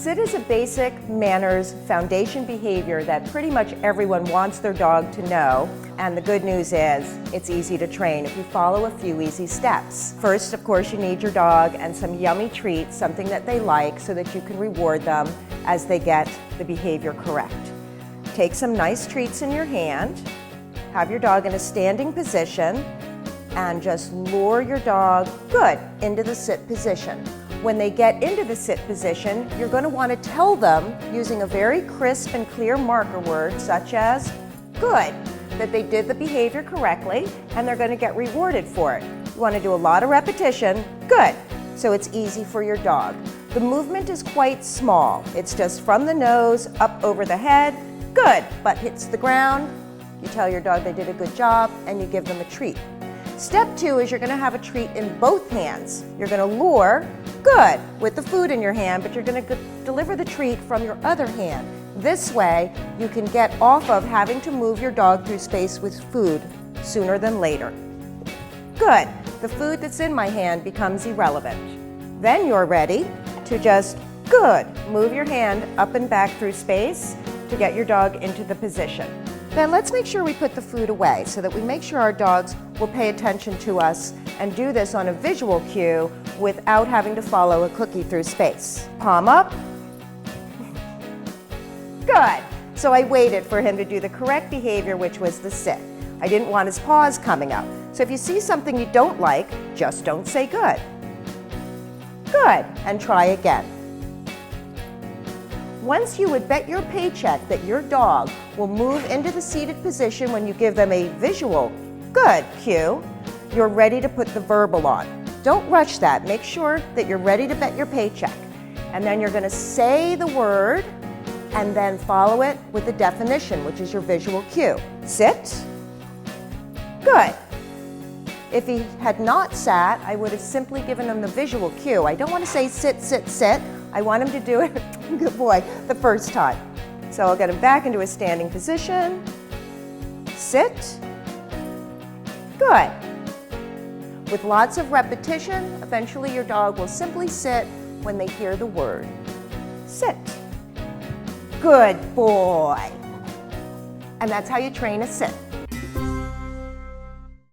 Sit is a basic manners foundation behavior that pretty much everyone wants their dog to know. And the good news is it's easy to train if you follow a few easy steps. First, of course, you need your dog and some yummy treats, something that they like so that you can reward them as they get the behavior correct. Take some nice treats in your hand, have your dog in a standing position, and just lure your dog good into the sit position. When they get into the sit position, you're going to want to tell them using a very crisp and clear marker word such as good, that they did the behavior correctly and they're going to get rewarded for it. You want to do a lot of repetition, good, so it's easy for your dog. The movement is quite small. It's just from the nose up over the head, good, butt hits the ground. You tell your dog they did a good job and you give them a treat. Step 2 is you're going to have a treat in both hands. You're going to lure, good, with the food in your hand, but you're going to deliver the treat from your other hand. This way, you can get off of having to move your dog through space with food sooner than later. Good. The food that's in my hand becomes irrelevant. Then you're ready to just, good, move your hand up and back through space to get your dog into the position. Then let's make sure we put the food away so that we make sure our dogs will pay attention to us and do this on a visual cue without having to follow a cookie through space. Palm up. Good. So I waited for him to do the correct behavior, which was the sit. I didn't want his paws coming up. So if you see something you don't like, just don't say good. Good. And try again. Once you would bet your paycheck that your dog will move into the seated position when you give them a visual good cue, you're ready to put the verbal on. Don't rush that. Make sure that you're ready to bet your paycheck. And then you're going to say the word and then follow it with the definition, which is your visual cue. Sit. Good. If he had not sat, I would have simply given him the visual cue. I don't want to say sit, sit, sit. I want him to do it, good boy, the first time. So I'll get him back into a standing position. Sit. Good. With lots of repetition, eventually your dog will simply sit when they hear the word. Sit. Good boy. And that's how you train a sit.